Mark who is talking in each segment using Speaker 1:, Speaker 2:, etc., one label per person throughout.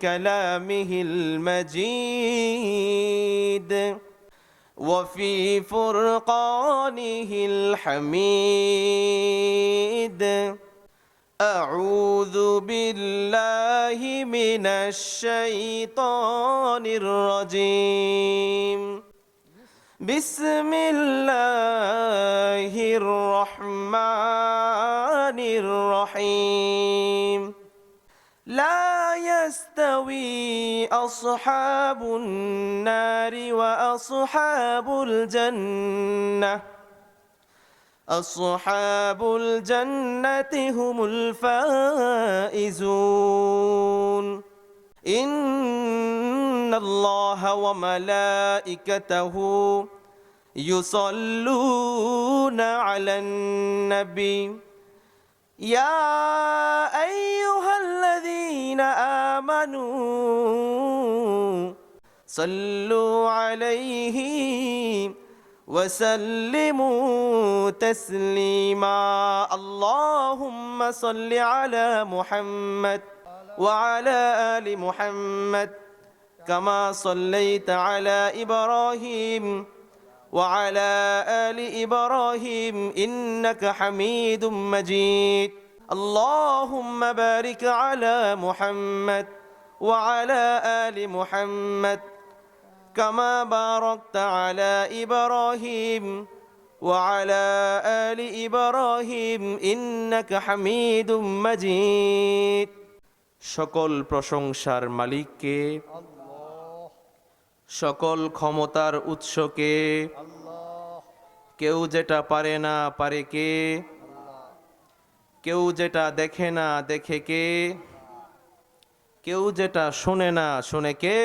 Speaker 1: كلامه المجيد وفي فرقانه الحميد أعوذ بالله من الشيطان الرجيم بسم الله الرحمن الرحيم لا يستوي أصحاب النار وأصحاب الجنة أصحاب الجنة هم الفائزون إن الله وملائكته يصلون على النبي يا أيها الذين آمنوا صلوا عليه وسلموا تسليما اللهم صل على محمد وعلى آل محمد كما صليت على إبراهيم وعلى آل إبراهيم إنك حميد مجيد اللهم بارك على محمد وعلى آل محمد كما باركت على إبراهيم وعلى آل إبراهيم إنك حميد مجيد সকল প্রশংসার মালিককে সকল ক্ষমতার উৎসকে কেউ যেটা পারে না পারে কে কেউ যেটা দেখে না দেখে কে কেউ যেটা শোনে না শোনে কে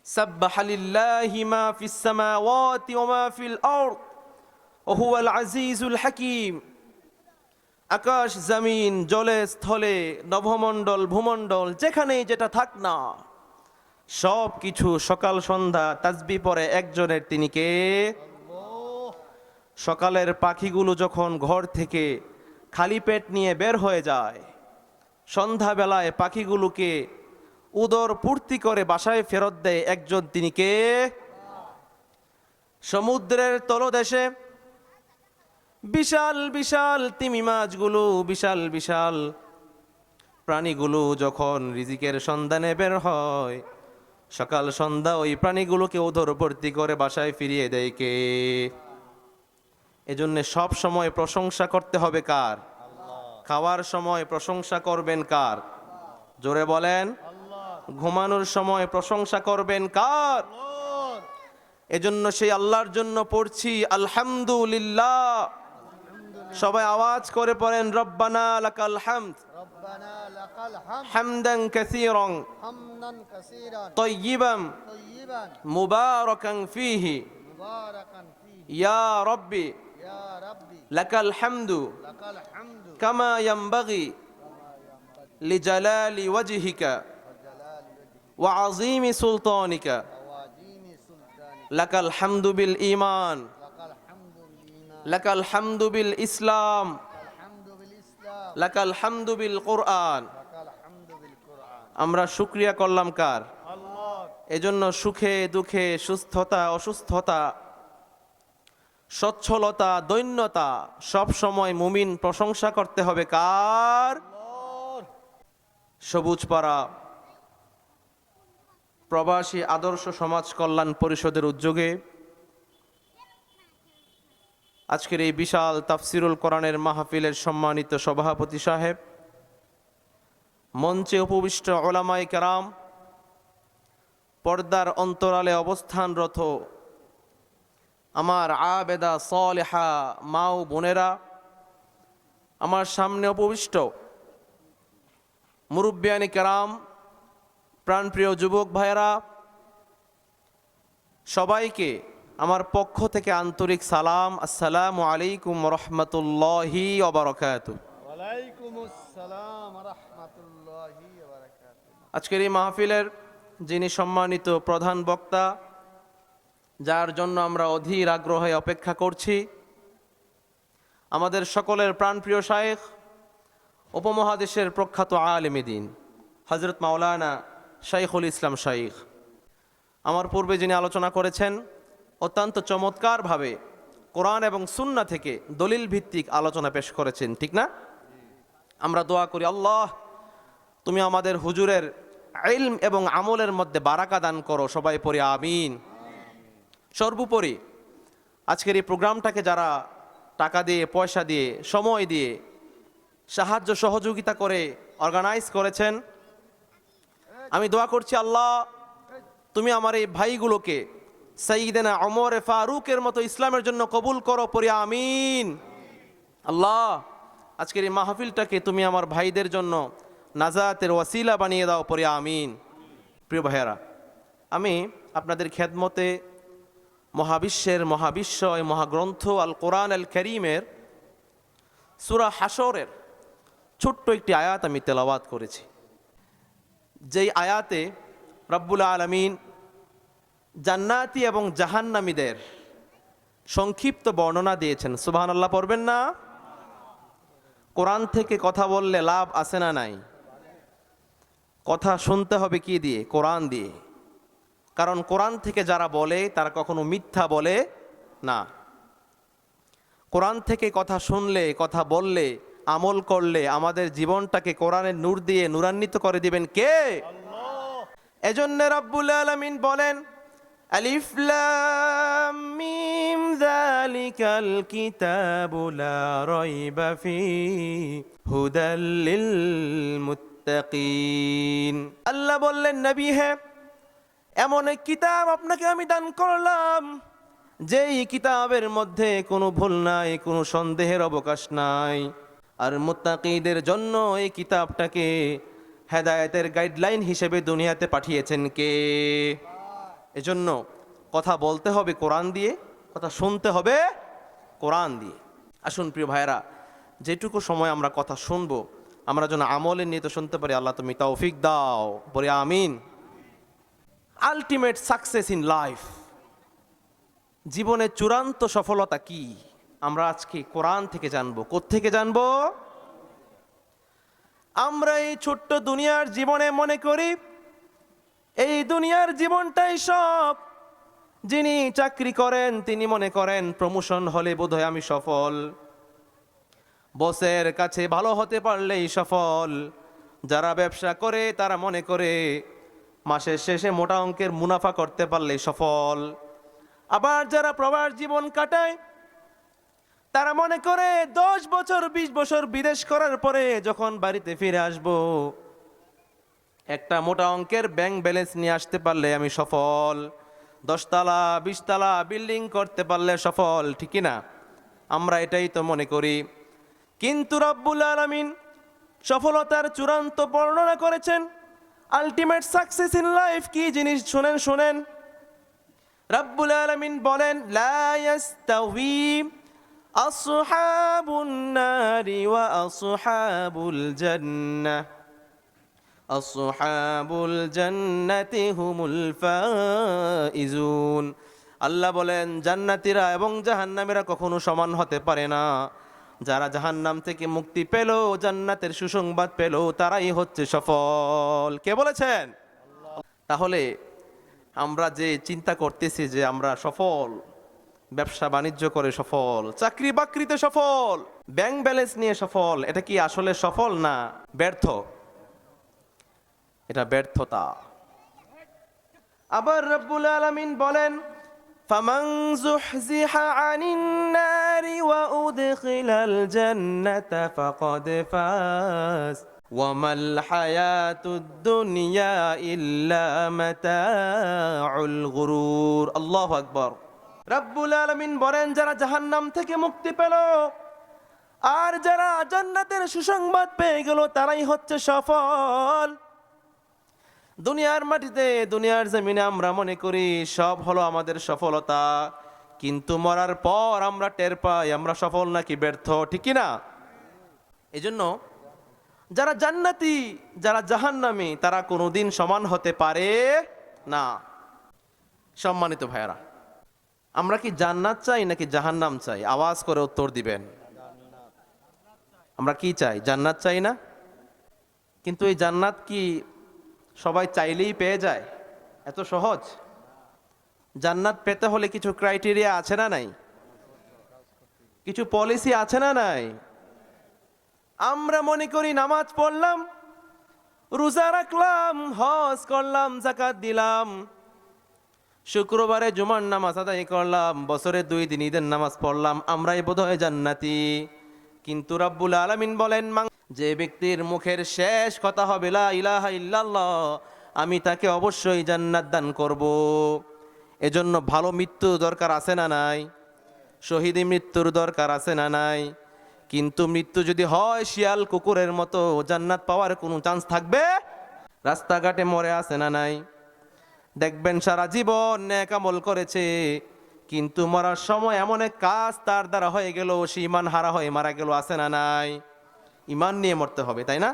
Speaker 1: سبح لله ما في السماوات وما في الأرض وهو العزيز الحكيم আকাশ জমিন জলে স্থলে নভমণ্ডল ভূমণ্ডল যেখানেই যেটা থাক না সব কিছু সকাল সন্ধ্যা তাসবিহ পড়ে একজনের তিনি কে সকালের পাখিগুলো যখন ঘর থেকে খালি পেট নিয়ে বের হয়ে যায় সন্ধ্যাবেলায় পাখিগুলোকে উদর পূর্তি করে বাসায় ফেরত দেয় একজন তিনি কে সমুদ্রের তলদেশে বিশাল বিশাল তিমি মাছগুলো বিশাল বিশাল প্রাণীগুলো যখন রিজিকের সন্ধানে বের হয় সকাল সন্ধ্যা ওই প্রাণীগুলোকে উদরপূর্তি করে বাসায় ফিরিয়ে দেয় কে এজন্য সব সময় প্রশংসা করতে হবে কার খাওয়ার সময় প্রশংসা করবেন কার জোরে বলেন ঘুমানোর সময় প্রশংসা করবেন কার এজন্য সেই আল্লাহর জন্য পড়ছি আলহামদুলিল্লাহ সবাই আওয়াজ করে পড়েন রব্বানা লাকাল হামদ হামদান কাসীরান তাইয়িবান মুবারাকান ফীহি ইয়া রাব্বি লাকাল হামদু কামা ইয়ানবাগি লিজালালি ওয়াজহিকা ওয়া আযীমি সুলতানিকা লাকাল হামদু বিল ঈমান লাকাল হামদু বিল ইসলাম লাকাল হামদু বিল কুরআন আমরা শুকরিয়া করলাম কার এজন্য সুখে দুঃখে সুস্থতা অসুস্থতা সচ্ছলতা দৈন্যতা সব সময় মুমিন প্রশংসা করতে হবে কার সবুজপাড়া প্রবাসী আদর্শ সমাজ কল্যাণ পরিষদের উদ্যোগে আজকের এই বিশাল তাফসিরুল কোরআনের মাহফিলের সম্মানিত সভাপতি সাহেব, মঞ্চে উপবিষ্ট উলামায়ে কেরাম, পর্দার অন্তরালে অবস্থানরত আমার আবেদা সালেহা মা ও বোনেরা, আমার সামনে উপবিষ্ট মুরব্বিয়ানে কেরাম, প্রাণপ্রিয় যুবক ভাইয়েরা, সবাইকে আমার পক্ষ থেকে আন্তরিক সালাম। আসসালামু আলাইকুম রহমতুল্লাহি ওয়া বারাকাতুহু।
Speaker 2: ওয়ালাইকুমুস সালাম ওয়া রাহমাতুল্লাহি ওয়া বারাকাতুহু।
Speaker 1: আজকের এই মাহফিলের যিনি সম্মানিত প্রধান বক্তা, যার জন্য আমরা অধীর আগ্রহে অপেক্ষা করছি, আমাদের সকলের প্রাণপ্রিয় শায়েখ, উপমহাদেশের প্রখ্যাত আলেমে দ্বীন হজরত মাওলানা শাইখুল ইসলাম শাইখ। আমার পূর্বে যিনি আলোচনা করেছেন অত্যন্ত চমৎকারভাবে কোরআন এবং সুন্নাহ থেকে দলিল ভিত্তিক আলোচনা পেশ করেছেন, ঠিক না? আমরা দোয়া করি, আল্লাহ তুমি আমাদের হুজুরের ইলম এবং আমলের মধ্যে বারাকা দান করো, সবাই পড়ি আমিন। সর্বোপরি আজকের এই প্রোগ্রামটাকে যারা টাকা দিয়ে, পয়সা দিয়ে, সময় দিয়ে সাহায্য সহযোগিতা করে অর্গানাইজ করেছেন, আমি দোয়া করছি আল্লাহ তুমি আমার এই ভাইগুলোকে সাইয়্যিদানা ওমর ফারুকের মতো ইসলামের জন্য কবুল করো, পড়ি আমিন। আল্লাহ আজকের এই মাহফিলটাকে তুমি আমার ভাইদের জন্য নাজাতের ওয়াসিলা বানিয়ে দাও, পড়ি আমিন। প্রিয় ভাইয়েরা, আমি আপনাদের খেদমতে মহাবিশ্বের মহাবিশ্বয় মহাগ্রন্থ আল কোরআন আল কারীমের সূরা হাশরের ছোট্ট একটি আয়াত আমি তেলাওয়াত করেছি। যেই আয়াতে রব্বুল আলামিন জান্নাতি এবং জাহান্নামীদের সংক্ষিপ্ত বর্ণনা দিয়েছেন। সুবহানাল্লাহ পড়বেন না? কোরআন থেকে কথা বললে লাভ আছে না নাই? কথা শুনতে হবে কি দিয়ে? কোরআন দিয়ে। কারণ কোরআন থেকে যারা বলে তারা কখনো মিথ্যা বলে না। কোরআন থেকে কথা শুনলে, কথা বললে, আমল করলে আমাদের জীবনটাকে কোরআনের নূর দিয়ে নূরান্বিত করে দিবেন কে? এজন্য রব্বুল আলামিন বলেন, আলিফ লাম মিম যালিকাল কিতাবু লা রাইবা ফীহি হুদাল লিল মুত্তাকিন। আল্লাহ বললেন, নবী হে, এমন এক কিতাব আপনাকে আমি দান করলাম যেই কিতাবের মধ্যে কোনো ভুল নাই, কোনো সন্দেহের অবকাশ নাই। আর মুত্তাকিদের জন্য এই কিতাবটাকে হেদায়েতের গাইডলাইন হিসেবে দুনিয়াতে পাঠিয়েছেন কে? এজন্য কথা বলতে হবে কোরআন দিয়ে, কথা শুনতে হবে কোরআন দিয়ে। আসুন প্রিয় ভাইয়েরা, যেটুকু সময় আমরা কথা শুনবো আমরা যেন আমলের নিয়ে তো শুনতে পারি। আল্লাহ তুমি তৌফিক দাও, বলি আমিন। আলটিমেট সাকসেস ইন লাইফ, জীবনের চূড়ান্ত সফলতা কি আমরা আজকে কোরআন থেকে জানবো। কোত্থেকে জানবো? আমরা এই ছোট্ট দুনিয়ার জীবনে মনে করি এই দুনিয়ার জীবনটাই সব। যিনি চাকরি করেন তিনি মনে করেন প্রমোশন হলে বোধহয় আমি সফল, বসের কাছে ভালো হতে পারলেই সফল। যারা ব্যবসা করে তারা মনে করে মাসের শেষে মোটা অঙ্কের মুনাফা করতে পারলেই সফল। আবার যারা প্রবাস জীবন কাটায় তারা মনে করে 10 বছর 20 বছর বিদেশ করার পরে যখন বাড়িতে ফিরে আসব একটা মোটা অঙ্কের ব্যাংক ব্যালেন্স নিয়ে আসতে পারলে আমি সফল, 10 তলা 20 তলা বিল্ডিং করতে পারলে সফল, ঠিক না? আমরা এটাই তো মনে করি। কিন্তু রব্বুল আলামিন সফলতার চূড়ান্ত বর্ণনা করেছেন। আলটিমেট সাকসেস ইন লাইফ কি জিনিস শুনেন শুনেন। রব্বুল আলামিন বলেন, লা ইয়াস্তাউই আসহাবুন নারি ওয়া আসহাবুল জান্নাহ, আসহাবুল জান্নাতি হুমুল ফাইজুন। আল্লাহ বলেন জান্নাতীরা এবং জাহান্নামীরা কখনো সমান হতে পারে না। যারা জাহান্নাম থেকে মুক্তি পেল, জান্নাতের সুসংবাদ পেল, তারাই হচ্ছে সফল। কে বলেছেন? তাহলে আমরা যে চিন্তা করতেছি যে আমরা সফল, ব্যবসা বাণিজ্য করে সফল, চাকরি বাকরিতে সফল, ব্যাংক ব্যালেন্স নিয়ে সফল, এটা কি আসলে সফল না ব্যর্থ? এটা ব্যর্থতা। আবার রব্বুল আলামিন বলেন, ফামান যুহজিহা আনিন নারি ওয়া উদখিলাল জান্নাতা ফাকাদ ফাজ ওয়া মাল হায়াতুদ দুনিয়া ইল্লা মাতাউল গুরুর। আল্লাহু আকবার। রব্বুল আলামিন বলেন, যারা জাহান্নাম থেকে মুক্তি পেল আর যারা জান্নাতের সুসংবাদ পেয়ে গেল তারাই হচ্ছে সফল। দুনিয়ার মাটিতে, দুনিয়ার জমিনে আমরা মনে করি সব হলো আমাদের সফলতা, কিন্তু মরার পর আমরা টের পাই আমরা সফল নাকি ব্যর্থ, ঠিক কি না? এজন্য যারা জান্নাতি যারা জাহান্নামী তারা কোনোদিন সমান হতে পারে না। সম্মানিত ভাইয়েরা, আমরা কি জান্নাত চাই নাকি জাহান্নাম চাই? আওয়াজ করে উত্তর দিবেন। আমরা কি চাই? জান্নাত চাই না? কিন্তু এই জান্নাত কি সবাই চাইলেই পেয়ে যায়? এত সহজ? জান্নাত পেতে হলে কিছু ক্রাইটেরিয়া আছে না নাই? কিছু পলিসি আছে না নাই? আমরা মনে করি নামাজ পড়লাম, রোজা রাখলাম, হজ করলাম, যাকাত দিলাম, শুক্রবারে জুমার নামাজ আদায় করলাম, বছরে 2 দিন ঈদের নামাজ পড়লাম, আমরাই বোধহয় জান্নাতি। কিন্তু রাব্বুল আলামিন বলেন, যে ব্যক্তির মুখের শেষ কথা হবে লা ইলাহা ইল্লাল্লাহ, আমি তাকে অবশ্যই জান্নাত দান করব। এজন্য ভালো মৃত্যু দরকার আছে না নাই? শহীদি মৃত্যুর দরকার আছে না নাই? কিন্তু মৃত্যু যদি হয় শিয়াল কুকুরের মতো, জান্নাত পাওয়ার কোনো চান্স থাকবে? রাস্তাঘাটে মরে আছে না নাই? দেখবেন সারা জীবন নেক আমল করেছে, কিন্তু মরার সময় এমন এক কাজ তার দ্বারা হয়ে গেল, সে ইমান হারা হয়ে মারা গেল, আছে না নাই? ইমান নিয়ে মরতে হবে, তাই না?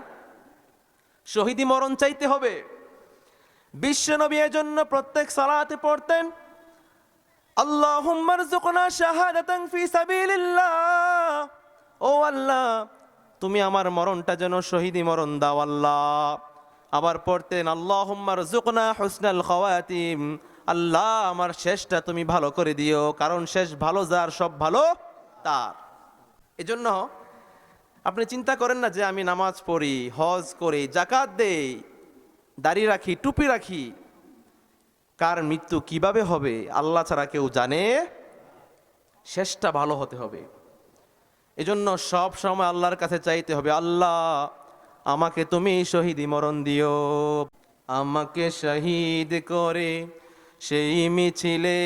Speaker 1: শহীদি মরণ চাইতে হবে। বিশ্বনবী এজন্য প্রত্যেক সালাতে পড়তেন, আল্লাহুম্মা রযুকনা শাহাদাতান ফি সাবিলিল্লাহ, ও আল্লাহ তুমি আমার মরণটা যেন শহীদি মরণ দাও আল্লাহ। আবার পড়তেন, আল্লাহুম্মা রযুকনা হুসনাল খাওয়াতিম, আল্লাহ আমার শেষটা তুমি ভালো করে দিও, কারণ শেষ ভালো যার, সব ভালো তার। এজন্য আপনি চিন্তা করেন না যে আমি নামাজ পড়ি, হজ করি, যাকাত দেই, দাড়ি রাখি, টুপি রাখি, কার মৃত্যু কিভাবে হবে আল্লাহ ছাড়া কেউ জানে। শেষটা ভালো হতে হবে। এজন্য সব সময় আল্লাহর কাছে চাইতে হবে, আল্লাহ আমাকে তুমি শহীদি মরণ দিও, আমাকে শহীদ করে সেই মিছিলে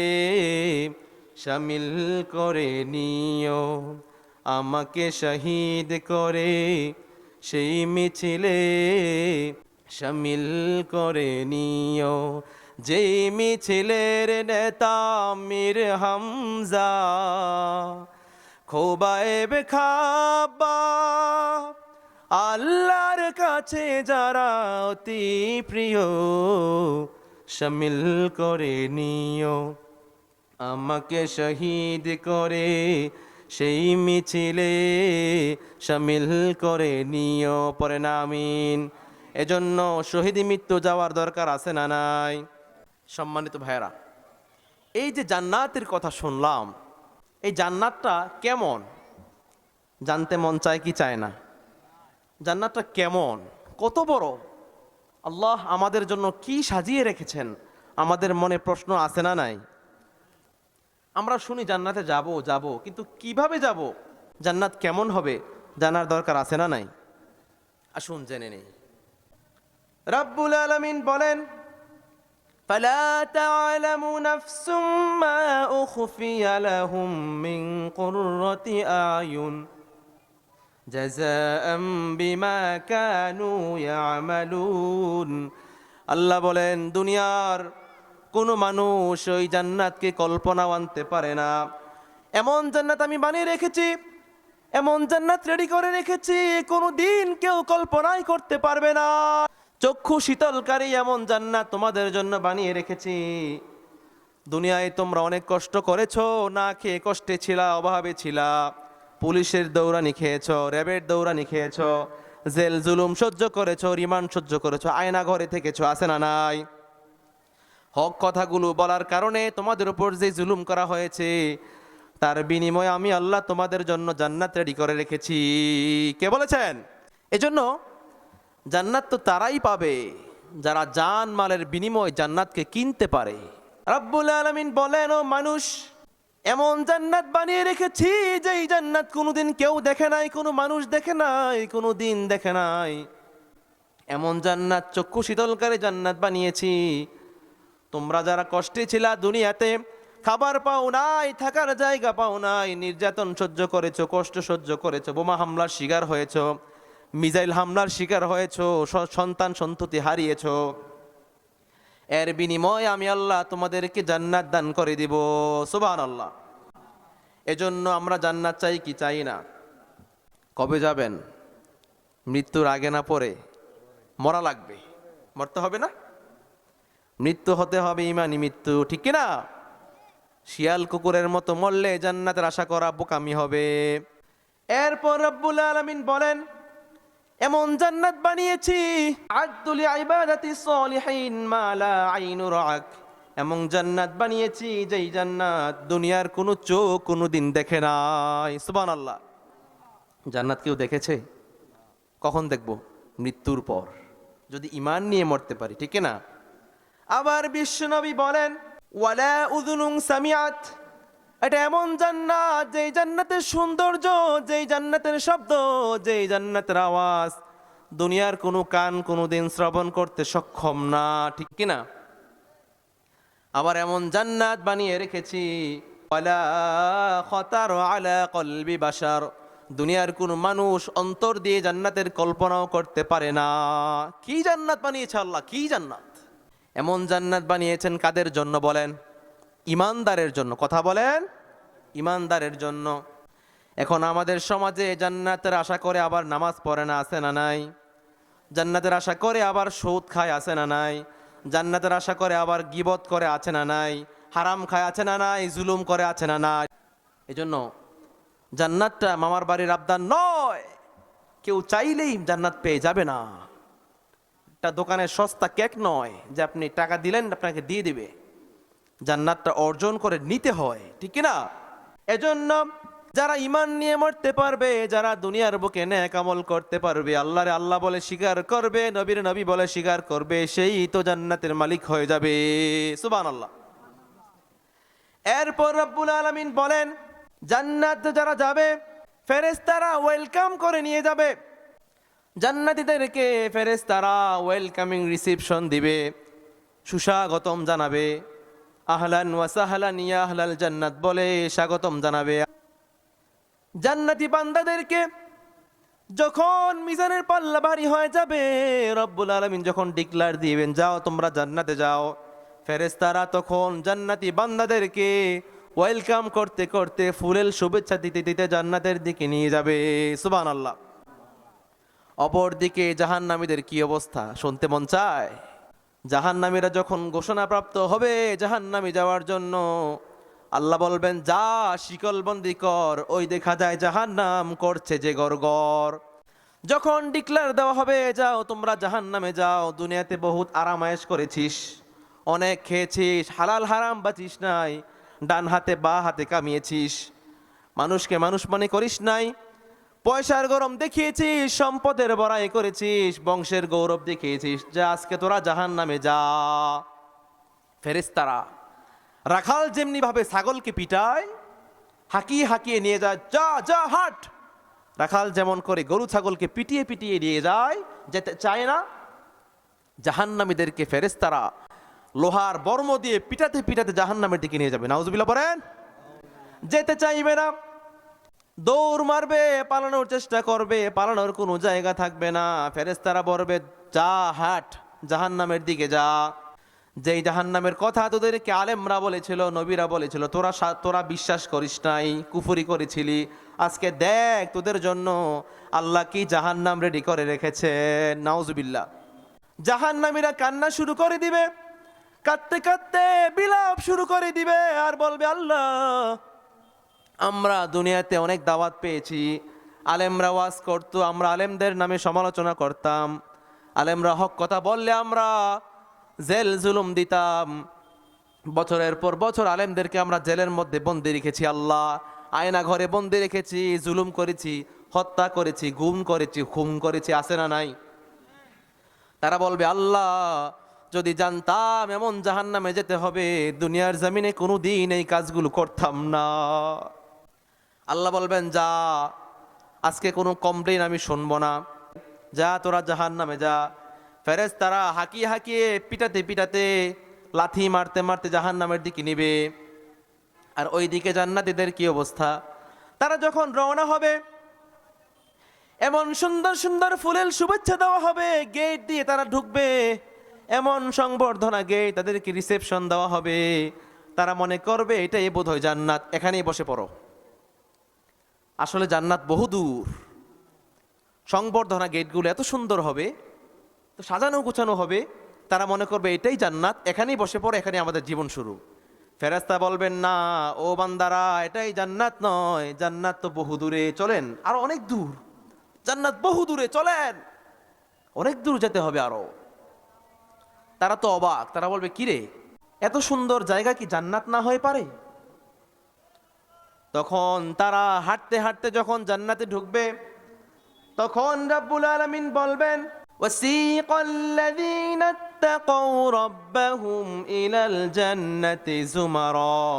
Speaker 1: শামিল করে নিও, আমাকে শহীদ করে সেই মিছিলে শামিল করে নিও, যেই মিছিলের নেতা মীর হামজা, খোবায়েব খাব্বাব, আল্লাহর কাছে যারা অতি প্রিয়, শামিল করে নিও, আমাকে শহীদ করে সেই মিছিলে শামিল করে নিও। পরে না আমিন। এজন্য শহীদি মৃত্যু যাওয়ার দরকার আছে না নাই? সম্মানিত ভাইয়েরা, এই যে জান্নাতের কথা শুনলাম, এই জান্নাতটা কেমন জানতে মন চায় কি চায় না? জান্নাতটা কেমন, কত বড়, আল্লাহ আমাদের জন্য কি সাজিয়ে রেখেছেন, আমাদের মনে প্রশ্ন আছে না নাই? আমরা শুনি জান্নাতে যাব যাব, কিন্তু কিভাবে যাব, জান্নাত কেমন হবে জানার দরকার আছে না নাই? আসুন জেনে নেই। রাব্বুল আলামিন বলেন, ফালা তা'লামু নাফসুম মা উখফিয়া লাহুম মিন কুররাতি আয়ুন জাযাআম বিমা কানু ইয়ামালুন। আল্লাহ বলেন, দুনিয়ার কোনো মানুষ ওই জান্নাতকে কল্পনাও আনতে পারে না। এমন জান্নাত আমি বানিয়ে রেখেছি, এমন জান্নাত রেডি করে রেখেছি, কোনো দিন কেউ কল্পনাই করতে পারবে না। চক্ষু শীতলকারী এমন জান্নাত তোমাদের জন্য বানিয়ে রেখেছি। দুনিয়ায় তোমরা অনেক কষ্ট করেছো, না খেয়ে কষ্টে ছিলা, অভাবে ছিলা, পুলিশের দৌড়ানি খেয়েছো, র্যাবের দৌড়ানি খেয়েছো, জেল জুলুম সহ্য করেছো, রিমান্ড সহ্য করেছো, আয়না ঘরে থেকেছো, আছে না নাই? হক কথাগুলো বলার কারণে তোমাদের উপর যে জুলুম করা হয়েছে, তার বিনিময়ে আমি আল্লাহ তোমাদের জন্য জান্নাত রেডি করে রেখেছি। কে বলেছেন? এজন্য জান্নাত তো তারাই পাবে যারা জান মালের বিনিময়ে জান্নাতকে কিনতে পারে। রাব্বুল আলামিন বলেন, ও মানুষ, এমন জান্নাত বানিয়ে রেখেছি যেই জান্নাত কোনোদিন কেউ দেখে নাই, কোনো মানুষ দেখে নাই, কোনো দিন দেখে নাই। এমন জান্নাত, চক্ষু শীতলকারী জান্নাত বানিয়েছি। তোমরা যারা কষ্টে ছিলা দুনিয়াতে, খাবার পাও নাই, থাকার জায়গা পাও নাই, নির্যাতন সহ্য করেছো, কষ্ট সহ্য করেছো, বোমা হামলার শিকার হয়েছো, মিসাইল হামলার শিকার হয়েছো, সন্তান সন্ততি হারিয়েছো, এর বিনিময়ে আমি আল্লাহ তোমাদেরকে জান্নাত দান করে দিব। সুবহানাল্লাহ। এজন্য আমরা জান্নাত চাই কি চাই না? কবে যাবেন? মৃত্যুর আগে না পরে? মরা লাগবে, মরতে হবে না? মৃত্যু হতে হবে ইমানি মৃত্যু, ঠিক কিনা? শিয়াল কুকুরের মতো মরলে জান্নাতের আশা করা বোকামি হবে। এরপর রব্বুল আলামিন বলেন, এমন জান্নাত বানিয়েছি আদুল ইবাদাতি সলিহিন মা লা আইনু রাআক, এমন জান্নাত বানিয়েছি যেই জান্নাত দুনিয়ার কোনো চোখ কোনোদিন দেখে নাই। সুবহানাল্লাহ। জান্নাত কেউ দেখেছে? কখন দেখব? মৃত্যুর পর, যদি ঈমান নিয়ে মরতে পারি, ঠিক না? আবার বিশ্বনবী বলেন ওয়ালা উযুনুন সামিআত, এটা এমন জান্নাত যেই জান্নাতের সৌন্দর্য, যেই জান্নাতের শব্দ, যেই জান্নাতের আওয়াজ দুনিয়ার কোনো কান কোনোদিন শ্রবণ করতে সক্ষম না, ঠিক কি না? আবার এমন জান্নাত বানিয়ে রেখেছি ওয়ালা খাতার আলা কলবি বাশার, দুনিয়ার কোনো মানুষ অন্তর দিয়ে জান্নাতের কল্পনাও করতে পারে না। কি জান্নাত বানিয়েছে আল্লাহ, কি জান্নাত! এমন জান্নাত বানিয়েছেন কাদের জন্য বলেন? ইমানদারের জন্য। কথা বলেন, ইমানদারের জন্য। এখন আমাদের সমাজে জান্নাতের আশা করে আবার নামাজ পড়ে না, আছে না নাই? জান্নাতের আশা করে আবার সুদ খায়, আছে না নাই? জান্নাতের আশা করে আবার গীবত করে, আছে না নাই? হারাম খায়, আছে না নাই? জুলুম করে, আছে না নাই? এজন্য জান্নাতটা মামার বাড়ির আবদার নয়, কেউ চাইলেই জান্নাত পেয়ে যাবে না। একটা দোকানের সস্তা কেক নয় যে আপনি টাকা দিলেন আপনাকে দিয়ে দিবে। জান্নাতটা অর্জন করে নিতে হয়, ঠিক না? এজন্য যারা ঈমান নিয়ে মরতে পারবে, যারা দুনিয়ার বুকে নেক আমল করতে পারবে, আল্লাহরে আল্লাহ বলে স্বীকার করবে, নবীর নবী বলে স্বীকার করবে, সেই তো জান্নাতের মালিক হয়ে যাবে। সুবহানাল্লাহ। এরপর রব্বুল আলামিন বলেন জান্নাত যারা যাবে ফেরেশতারা ওয়েলকাম করে নিয়ে যাবে। জান্নাতীদেরকে ফেরেশতারা ওয়েলকামিং রিসিপশন দিবে, সুস্বাগতম জানাবে। আহলান ওয়া সাহলান ইয়া আহলাল জান্নাত বলে স্বাগতম জানাবে। জান্নাতি বান্দাদেরকে যখন মিজানের পাল্লা ভারী হয়ে যাবে, রব্বুল আলামিন যখন ডিক্লার দিবেন যাও তোমরা জান্নাতে যাও, ফেরেশতারা তখন জান্নাতি বান্দাদেরকে ওয়েলকাম করতে করতে ফুলেল শুভেচ্ছা দিতে দিতে জান্নাতের দিকে নিয়ে যাবে। সুবহানাল্লাহ। অপরদিকে জাহান্নামীদের কি অবস্থা শুনতে মন চায়? জাহান্নামীরা যখন ঘোষণাপ্রাপ্ত হবে জাহান্নামী যাওয়ার জন্য, আল্লাহ বলবেন যা শিকলবন্দি কর, ওই দেখা যায় জাহান্নাম করছে যে গড়গড়। যখন ডিক্লার দেওয়া হবে যাও তোমরা জাহান্নামে যাও, দুনিয়াতে বহুত আরামায়েশ করেছিস, অনেক খেয়েছিস, হালাল হারাম বাঁচিস নাই, ডান হাতে বা হাতে কামিয়েছিস, মানুষকে মানুষ মনে করিস নাই, পয়সার গরম দেখিয়েছিস, সম্পদের বড়াই করেছিস, বংশের গৌরব দেখিয়েছিস, যা আজকে তোরা জাহান্নামে যা। ফেরেশতারা রাখাল যেমনি ভাবে ছাগলকে পিটায়, হাঁকিয়ে হাঁকিয়ে নিয়ে যায়, যা যা হাট, রাখাল যেমন করে গরু ছাগলকে পিটিয়ে পিটিয়ে নিয়ে যায়, যেতে চায় না, জাহান্নামীদেরকে ফেরেশতারা লোহার বর্ম দিয়ে পিটাতে পিটাতে জাহান্নামের দিকে নিয়ে যাবে। নাউজুবিল্লাহ পড়েন। যেতে চাইবে না, দৌড় মারবে, পালানোর চেষ্টা করবে, পালানোর কোনো জায়গা থাকবে না। ফেরেশতারা বলবে যা হাট, জাহান্নামের দিকে যা। যেই জাহান্নামের কথা তোদেরকে আলেমরা বলেছিল, নবীরা বলেছিল, তোরা বিশ্বাস করিস নাই, কুফরি করেছিলি, আজকে দেখ তোদের জন্য আল্লাহ কি জাহান্নাম রেডি করে রেখেছে। নাউজুবিল্লাহ। জাহান্নামীরা কান্না শুরু করে দিবে, কাঁদতে কাঁদতে বিলাপ শুরু করে দিবে, আর বলবে আল্লাহ আমরা দুনিয়াতে অনেক দাওয়াত পেয়েছি, আলেমরা ওয়াজ করতো, আমরা আলেমদের নামে সমালোচনা করতাম, আলেমরা হক কথা বললে আমরা জেল জুলুম দিতাম, বছরের পর বছর আলেমদেরকে আমরা জেলের মধ্যে বন্দি রেখেছি, আল্লাহ আয়না ঘরে বন্দি রেখেছি, জুলুম করেছি, হত্যা করেছি, গুম করেছি, খুন করেছি, আছে না নাই? তারা বলবে আল্লাহ যদি জানতাম এমন জাহান্নামে যেতে হবে, দুনিয়ার জমিনে কোনো দিন এই কাজগুলো করতাম না। আল্লাহ বলবেন যা, আজকে কোনো কমপ্লেন আমি শুনবো না, যা তোরা জাহান্নামে যা। ফেরেশতারা হাঁকিয়ে হাঁকিয়ে পিটাতে পিটাতে লাথি মারতে মারতে জাহান্নামের দিকে নিবে। আর ওই দিকে জান্নাতীদের কি অবস্থা? তারা যখন রওনা হবে এমন সুন্দর সুন্দর ফুলের শুভেচ্ছা দেওয়া হবে, গেট দিয়ে তারা ঢুকবে, এমন সংবর্ধনা গেট, তাদেরকে রিসেপশন দেওয়া হবে, তারা মনে করবে এটাই বোধহয় জান্নাত, এখানেই বসে পড়ো। আসলে জান্নাত বহু দূর। সংবর্ধনা গেটগুলো এত সুন্দর হবে, তো সাজানো গুছানো হবে, তারা মনে করবে এটাই জান্নাত, এখানেই বসে পড়ো, এখানে আমাদের জীবন শুরু। ফেরেশতা বলবেন না ও বান্দারা, এটাই জান্নাত নয়, জান্নাত তো বহু দূরে, চলেন আরো অনেক দূর, জান্নাত বহু দূরে, চলেন। অনেক দূর যেতে হবে আরো। তারা তো অবাক, তারা বলবে কিরে, এত সুন্দর জায়গা কি জান্নাত না হয়ে পারে? তখন তারা হাঁটতে হাঁটতে যখন জান্নাতে ঢুকবে, তখন রাব্বুল আলামিন বলবেন ওয়াসিকাল্লাযীনা ইত্তাকাউ রাব্বাহুম ইলাল জান্নাতি যুমারা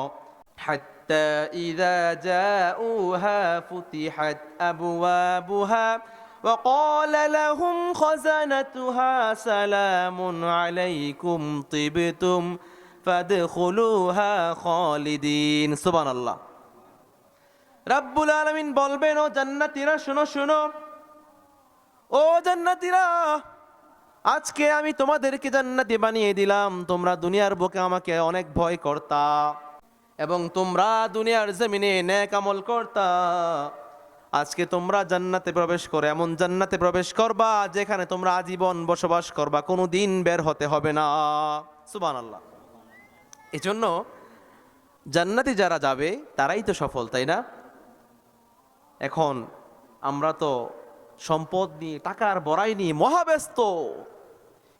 Speaker 1: হাত্তা ইযা জাউহা ফুতিহাত আবওয়াবুহা وقال لهم خزنتها سلام عليكم طبتم فادخلوها خالدين সুবহান আল্লাহ। রাব্বুল আলামিন বলবেন, ও জান্নাতীরা শোনো শোনো, ও জান্নাতীরা, আজকে আমি তোমাদেরকে জান্নাতি বানিয়ে দিলাম। তোমরা দুনিয়ার বুকে আমাকে অনেক ভয় করতা এবং তোমরা দুনিয়ার জমিনে নেক আমল করতা। আজকে তোমরা জান্নাতে প্রবেশ করে এমন জান্নাতে প্রবেশ করবা যেখানে তোমরা আজীবন বসবাস করবা, কোনো দিন বের হতে হবে না। সুবহানাল্লাহ। এজন্য জান্নাতে যারা যাবে তারাই তো সফল, তাই না? এখন আমরা তো সম্পদ নিয়ে, টাকার বড়াই নিয়ে মহাব্যস্ত।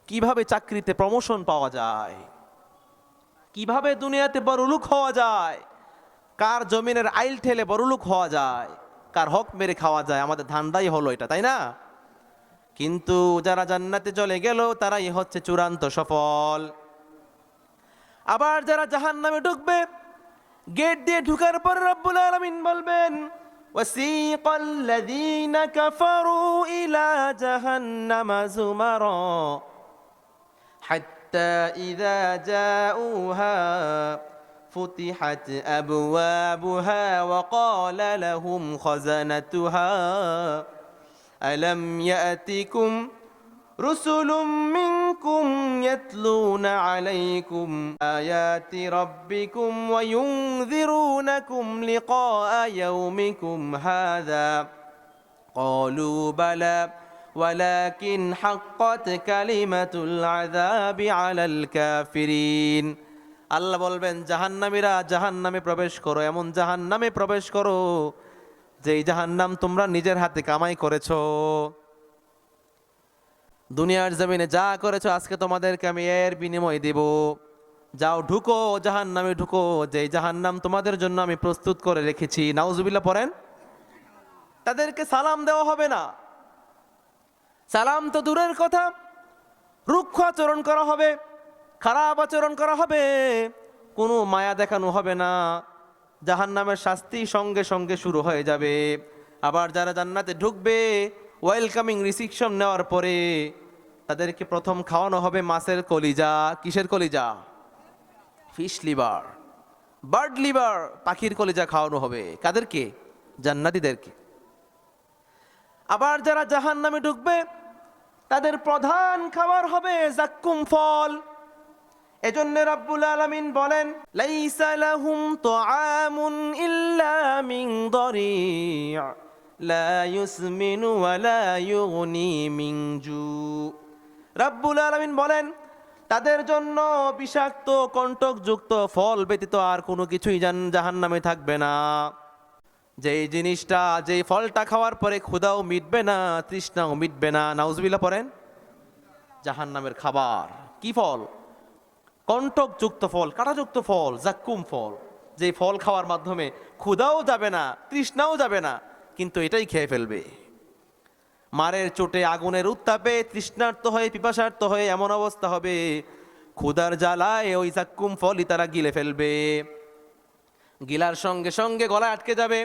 Speaker 1: কিভাবে চাকরিতে প্রমোশন পাওয়া যায়, কিভাবে দুনিয়াতে বড়লোক হওয়া যায়, কার জমিনের আইল ঠেলে বড়লোক হওয়া যায়, কার হক মেরে খাওয়া যায়, আমাদের ধান্দাই হলো এটা, তাই না? কিন্তু যারা জান্নাতে চলে গেল তারাই হচ্ছে চূড়ান্ত সফল। আবার যারা জাহান্নামে ঢুকবে, গেট দিয়ে ঢুকার পর রব্বুল আলামিন বলবেন ওয়াসিকাল্লাযীনা কাফারু ইলা জাহান্নামা যুমারা হাত্তা ইযা জাউহা ফুতিহাত আবওয়াবুহা ওয়া ক্বালা লাহুম খাযানাতুহা আলাম ইয়াতিকুম রুসুলুম মিনকুম ইয়াতলুনা আলাইকুম আয়াতি রাব্বিকুম ওয়া ইউনযিরুনাকুম লিকাআ ইয়াউমিকুম হাযা ক্বালু বালা ওয়ালাকিন হাক্কাত কালিমাতুল আযাবি আলাল কাফিরিন। আল্লাহ বলবেন, জাহান্নামীরা জাহান্নামে প্রবেশ করো, এমন জাহান্নামে প্রবেশ করো যেই জাহান্নাম তোমরা নিজের হাতে কামাই করেছো। দুনিয়ার জমিনে যা করেছো আজকে তোমাদেরকে আমি এর বিনিময় দেব। যাও ঢুকো জাহান্নামে, ঢুকো, যেই জাহান্নাম তোমাদের জন্য আমি প্রস্তুত করে রেখেছি। নাউজুবিল্লাহ পড়েন। তাদেরকে সালাম দেওয়া হবে না, সালাম তো দূরের কথা, রুক্ষ আচরণ করা হবে, খারাপ আচরণ করা হবে, কোনো মায়া দেখানো হবে না। জাহান্নামের শাস্তি সঙ্গে সঙ্গে শুরু হয়ে যাবে। আবার যারা জান্নাতে ঢুকবে, ওয়েলকামিং রিসিপশন নেওয়ার পরে তাদেরকে প্রথম খাওয়ানো হবে মাছের কলিজা। কিসের কলিজা? ফিশ লিভার, বার্ড লিভার, পাখির কলিজা খাওয়ানো হবে। কাদেরকে? জান্নাতীদেরকে। আবার যারা জাহান্নামে ঢুকবে তাদের প্রধান খাবার হবে জাক্কুম ফল। এজন্য রাব্বুল আলামিন বলেন লাইসা লাহুম তুআমুন ইল্লা মিন দারি' লা ইউসমিনু ওয়া লা ইউগনি মিন জু। রাব্বুল আলামিন বলেন তাদের জন্য বিষাক্ত কণ্টকযুক্ত ফল ব্যতীত আর কোনো কিছুই জাহান্নামে থাকবে না। যেই জিনিসটা, যেই ফলটা খাওয়ার পরে ক্ষুধাও মিটবে না, তৃষ্ণাও মিটবে না। নাউজুবিল্লাহ পড়েন। জাহান্নামের খাবার কি ফল? কণ্টকযুক্ত ফল, কাঁটাযুক্ত ফল, জাক্কুম ফল। যেই ফল খাওয়ার মাধ্যমে ক্ষুধাও যাবে না, তৃষ্ণাও যাবে না, কিন্তু এটাই খেয়ে ফেলবে। মারের চোটে, আগুনের উত্তাপে তৃষ্ণার্ত হয়ে, পিপাসার্ত হয়ে এমন অবস্থা হবে, ক্ষুধার জ্বালায় ওই জাক্কুম ফলই তারা গিলে ফেলবে। গিলার সঙ্গে সঙ্গে গলায় আটকে যাবে,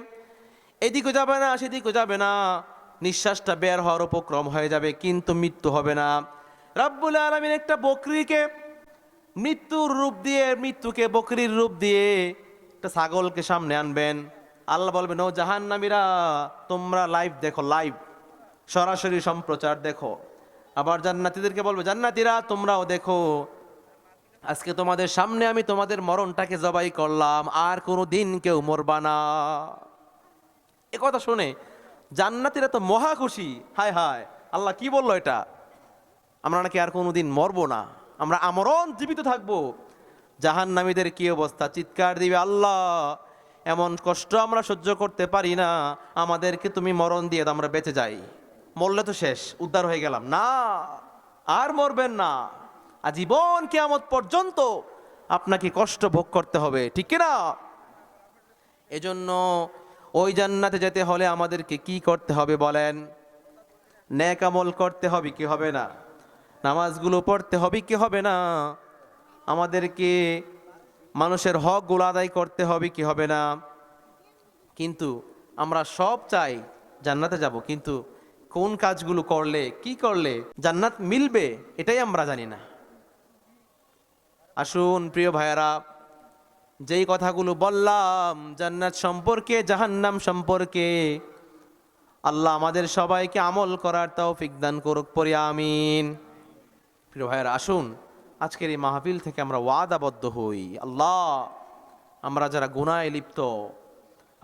Speaker 1: এদিকে যাবে না, সেদিকে যাবে না, নিঃশ্বাসটা বের হওয়ার উপক্রম হয়ে যাবে, কিন্তু মৃত্যু হবে না। রাব্বুল আলামিন একটা বকরিকে মৃত্যুর রূপ দিয়ে, মৃত্যুকে বকরির রূপ দিয়ে একটা ছাগলকে সামনে আনবেন। আল্লাহ বলবেন, ও জাহান্নামীরা, তোমরা লাইভ দেখো, লাইভ সরাসরি সম্প্রচার দেখো। আবার জান্নাতীদেরকে বলবে, জান্নাতীরা তোমরাও দেখো, আজকে তোমাদের সামনে আমি তোমাদের মরণটাকে জবাই করলাম, আর কোনো দিন কেউ মরবা না। এ কথা শুনে জান্নাতীরা তো মহা খুশি। হায় হায়, আল্লাহ কি বললো এটা? আমরা নাকি আর কোনো দিন মরবো না, আমরা আমরণ জীবিত থাকবো। জাহান্নামীদের কি অবস্থা? চিৎকার দিবে, আল্লাহ এমন কষ্ট আমরা সহ্য করতে পারি না, আমাদেরকে তুমি মরণ দিয়ে দাও, আমরা বেঁচে যাই। মরলে তো শেষ, উদ্ধার হয়ে গেলাম, না, আর মরবেন না, আজীবন কিয়ামত পর্যন্ত আপনাকে কষ্ট ভোগ করতে হবে, ঠিক কি না? এজন্য ওই জান্নাতে যেতে হলে আমাদেরকে কি করতে হবে বলেন? নেক আমল করতে হবে কি হবে না? নামাজগুলো পড়তে হবে কি হবে না? আমাদেরকে মানুষের হকগুলো আদায় করতে হবে কি হবে না? কিন্তু আমরা সব চাই জান্নাতে যাব, কিন্তু কোন কাজগুলো করলে, কি করলে জান্নাত মিলবে এটাই আমরা জানি না। আসুন প্রিয় ভাইয়েরা, যেই কথাগুলো বললাম জান্নাত সম্পর্কে, জাহান্নাম সম্পর্কে, আল্লাহ আমাদের সবাইকে আমল করার তৌফিক দান করুক, পড়ি আমিন। প্রিয় ভাইয়েরা, আসুন আজকের এই মাহফিল থেকে আমরা ওয়াদাবদ্ধ হই, আল্লাহ আমরা যারা গুনাহে লিপ্ত,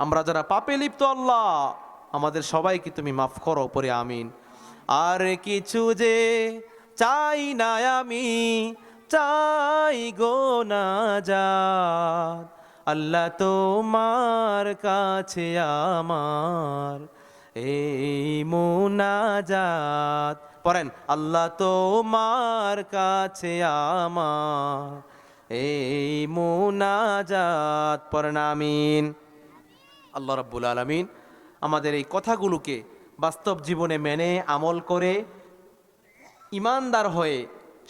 Speaker 1: আমরা যারা পাপে লিপ্ত, আল্লাহ আমাদের সবাইকে তুমি মাফ করো, পড়ি আমিন। আর কিছু যে চাই না আমি, চাই গো নাজাত, আল্লাহ তোমার কাছে আমার এই মুনাজাত। পড়েন, আল্লাহ তোমার কাছে আমার এই মুনাজাত, পড়েন আমিন। আল্লাহ রাব্বুল আলামিন আমাদের এই কথাগুলোকে বাস্তব জীবনে মেনে আমল করে ইমানদার হয়ে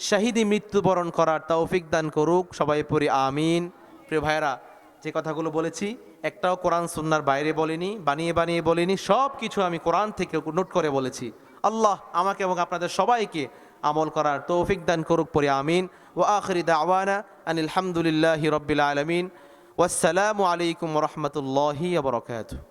Speaker 1: শাহীদি মৃত্যুবরণ করার তৌফিক দান করুক, সবাই পড়ি আমিন। প্রিয় ভাইয়েরা, যে কথাগুলো বলেছি একটাও কোরআন সুন্নাহর বাইরে বলিনি, বানিয়ে বানিয়ে বলিনি, সব কিছু আমি কোরআন থেকে নোট করে বলেছি। আল্লাহ আমাকে এবং আপনাদের সবাইকে আমল করার তৌফিক দান করুক, পড়ি আমিন। ওয়া আখিরি দাওয়ানা আনিল হামদুলিল্লাহি রাব্বিল আলামিন। ওয়াসসালামু আলাইকুম ওয়া রাহমাতুল্লাহি ওয়া বারাকাতুহু।